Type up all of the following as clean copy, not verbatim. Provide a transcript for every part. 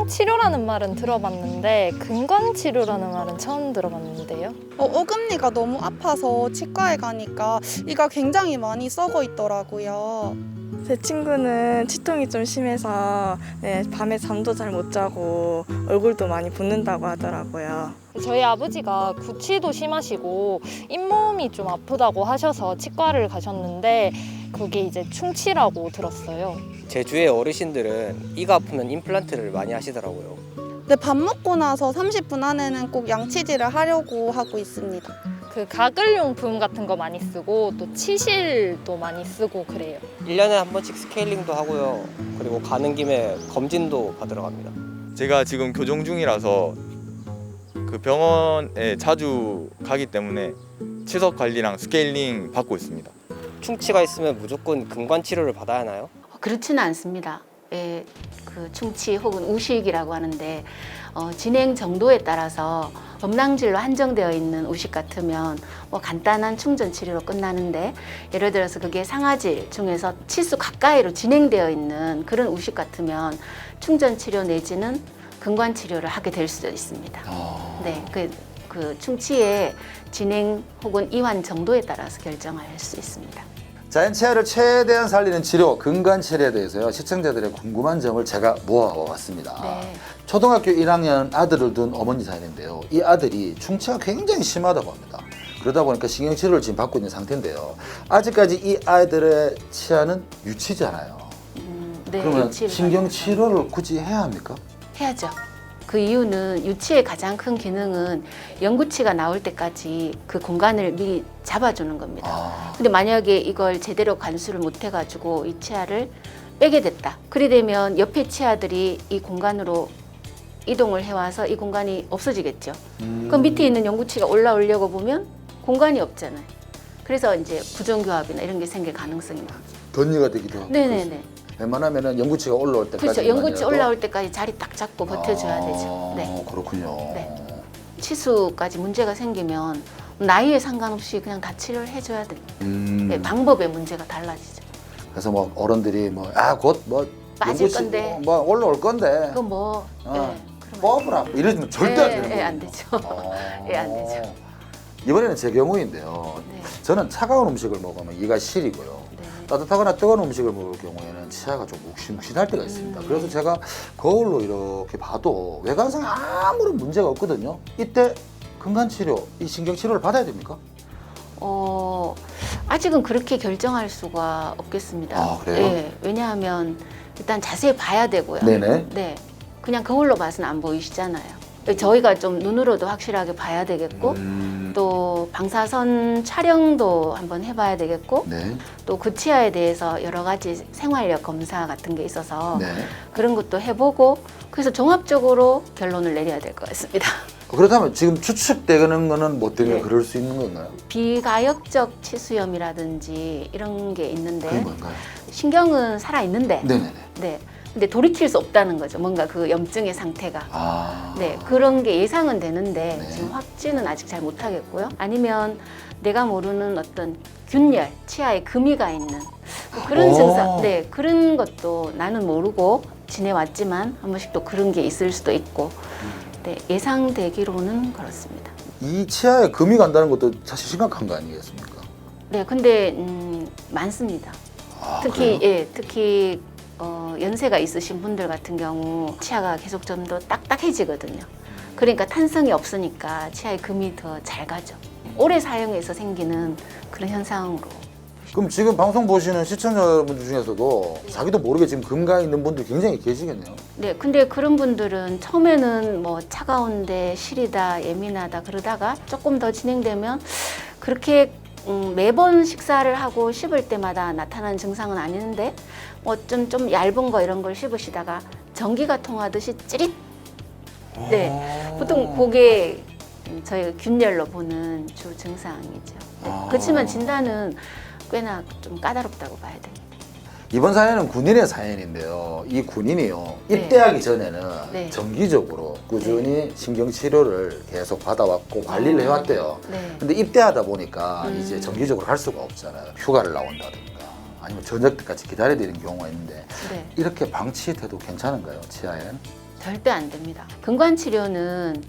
신경치료라는 말은 들어봤는데 근관치료라는 말은 처음 들어봤는데요. 어금니가 너무 아파서 치과에 가니까 이가 굉장히 많이 썩어 있더라고요. 제 친구는 치통이 좀 심해서 밤에 잠도 잘 못 자고 얼굴도 많이 붓는다고 하더라고요. 저희 아버지가 구취도 심하시고 잇몸이 좀 아프다고 하셔서 치과를 가셨는데 그게 이제 충치라고 들었어요. 제 주위의 어르신들은 이가 아프면 임플란트를 많이 하시더라고요. 근데 밥 먹고 나서 30분 안에는 꼭 양치질을 하려고 하고 있습니다. 그 가글용품 같은 거 많이 쓰고 또 치실도 많이 쓰고 그래요. 1년에 한 번씩 스케일링도 하고요. 그리고 가는 김에 검진도 받으러 갑니다. 제가 지금 교정 중이라서 그 병원에 자주 가기 때문에 치석 관리랑 스케일링 받고 있습니다. 충치가 있으면 무조건 근관 치료를 받아야 하나요? 그렇지는 않습니다. 예, 그 충치 혹은 우식이라고 하는데 진행 정도에 따라서 범랑질로 한정되어 있는 우식 같으면 뭐 간단한 충전 치료로 끝나는데 예를 들어서 그게 상아질 중에서 치수 가까이로 진행되어 있는 그런 우식 같으면 충전 치료 내지는 근관 치료를 하게 될 수도 있습니다. 네, 그 충치의 진행 혹은 이완 정도에 따라서 결정할 수 있습니다. 자연 치아를 최대한 살리는 치료, 근간 치료에 대해서요. 시청자들의 궁금한 점을 제가 모아왔습니다. 네. 초등학교 1학년 아들을 둔 어머니 사연인데요. 이 아들이 충치가 굉장히 심하다고 합니다. 그러다 보니까 신경치료를 지금 받고 있는 상태인데요. 아직까지 이 아이들의 치아는 유치잖아요. 네, 그러면 유치를 신경치료를 굳이 해야 합니까? 해야죠. 그 이유는 유치의 가장 큰 기능은 영구치가 나올 때까지 그 공간을 미리 잡아주는 겁니다. 근데 만약에 이걸 제대로 간수를 못 해가지고 이 치아를 빼게 됐다. 그래 되면 옆에 치아들이 이 공간으로 이동을 해와서 이 공간이 없어지겠죠. 그럼 밑에 있는 영구치가 올라오려고 보면 공간이 없잖아요. 그래서 이제 부정교합이나 이런 게 생길 가능성이 많죠. 덧니가 되기도 하고. 네네네. 웬만하면은 영구치가 올라올 때까지. 그렇죠. 영구치 올라올 때까지 자리 딱 잡고 버텨줘야 되죠. 네. 그렇군요. 네. 치수까지 문제가 생기면 나이에 상관없이 그냥 다 치료를 해줘야 됩니다. 네, 방법의 문제가 달라지죠. 그래서 뭐 어른들이 곧뭐 빠질 건데. 뭐 올라올 건데 그건 뭐, 어. 그러면 뽑으라 이러면 절대 안 되는 거예요. 안 되죠. 안 되죠. 이번에는 제 경우인데요. 네. 저는 차가운 음식을 먹으면 이가 시리고요. 네. 따뜻하거나 뜨거운 음식을 먹을 경우에는 치아가 좀 묵신묵신할 때가 있습니다. 그래서 제가 거울로 이렇게 봐도 외관상에 아무런 문제가 없거든요. 이때 근간치료, 이 신경치료를 받아야 됩니까? 아직은 그렇게 결정할 수가 없겠습니다. 아, 그래요? 네, 왜냐하면 일단 자세히 봐야 되고요. 네네. 네, 그냥 거울로 봐서는 안 보이시잖아요. 저희가 좀 눈으로도 확실하게 봐야 되겠고 또 방사선 촬영도 한번 해봐야 되겠고 네. 또 그 치아에 대해서 여러 가지 생활력 검사 같은 게 있어서 네. 그런 것도 해보고 그래서 종합적으로 결론을 내려야 될 것 같습니다. 그렇다면 지금 추측되는 거는 뭐 때문에 네. 그럴 수 있는 건가요? 비가역적 치수염이라든지 이런 게 있는데 그게 뭔가요? 신경은 살아 있는데 네네네. 네. 근데 돌이킬 수 없다는 거죠. 뭔가 그 염증의 상태가. 아. 네, 그런 게 예상은 되는데 네. 지금 확진은 아직 잘 못하겠고요. 아니면 내가 모르는 어떤 균열, 치아에 금이가 있는 그런 오. 증상, 네, 그런 것도 나는 모르고 지내왔지만 한 번씩 또 그런 게 있을 수도 있고, 네, 예상되기로는 그렇습니다. 이 치아에 금이 간다는 것도 사실 심각한 거 아니겠습니까? 네, 근데 많습니다. 아, 특히 그래요? 예, 특히 연세가 있으신 분들 같은 경우 치아가 계속 좀 더 딱딱해지거든요. 그러니까 탄성이 없으니까 치아에 금이 더 잘 가죠. 오래 사용해서 생기는 그런 현상으로. 그럼 지금 방송 보시는 시청자분들 중에서도 자기도 모르게 지금 금가 있는 분들 굉장히 계시겠네요. 네, 근데 그런 분들은 처음에는 뭐 차가운데 시리다, 예민하다 그러다가 조금 더 진행되면 그렇게 매번 식사를 하고 씹을 때마다 나타나는 증상은 아닌데 뭐 좀 얇은 거 이런 걸 씹으시다가 전기가 통하듯이 찌릿. 네, 보통 그게 저희 균열로 보는 주 증상이죠. 네. 그렇지만 진단은 꽤나 좀 까다롭다고 봐야 됩니다. 이번 사연은 군인의 사연인데요. 이 군인이요. 네. 입대하기 전에는 네. 정기적으로 꾸준히 신경치료를 계속 받아왔고 관리를 해왔대요. 네. 근데 입대하다 보니까 이제 정기적으로 할 수가 없잖아요. 휴가를 나온다든가 아니면 저녁 때까지 기다려야 되는 경우가 있는데 네. 이렇게 방치해도 괜찮은가요? 치아엔? 절대 안 됩니다. 근관 치료는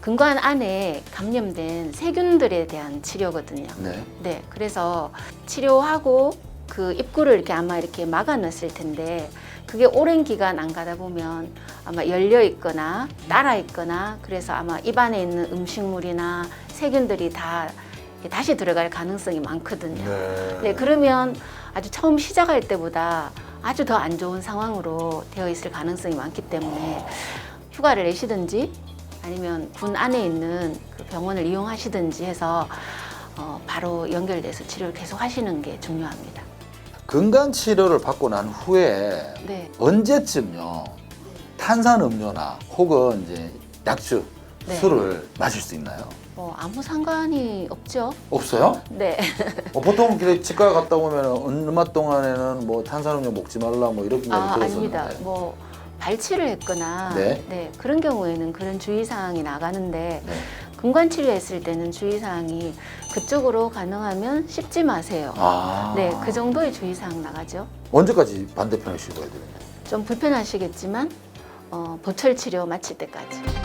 근관 안에 감염된 세균들에 대한 치료거든요. 네. 네, 그래서 치료하고 그 입구를 이렇게 아마 이렇게 막아놨을 텐데 그게 오랜 기간 안 가다 보면 아마 열려 있거나 따라 있거나 그래서 아마 입안에 있는 음식물이나 세균들이 다 다시 들어갈 가능성이 많거든요. 네, 그러면 아주 처음 시작할 때보다 아주 더 안 좋은 상황으로 되어 있을 가능성이 많기 때문에 휴가를 내시든지 아니면 군 안에 있는 그 병원을 이용하시든지 해서 바로 연결돼서 치료를 계속 하시는 게 중요합니다. 건강 치료를 받고 난 후에 네. 언제쯤요 탄산 음료나 혹은 이제 약주, 네. 술을 마실 수 있나요? 아무 상관이 없죠. 없어요? 네. 보통 그래 치과에 갔다 오면 얼마 동안에는 뭐 탄산음료 먹지 말라 뭐 이렇게 아닙니다. 들었었는데. 뭐 발치를 했거나 네. 그런 경우에는 그런 주의사항이 나가는데 네. 근관 치료했을 때는 주의사항이 그쪽으로 가능하면 씹지 마세요. 네, 그 정도의 주의사항 나가죠. 언제까지 반대편을 시도해야 되나요? 좀 불편하시겠지만 보철 치료 마칠 때까지.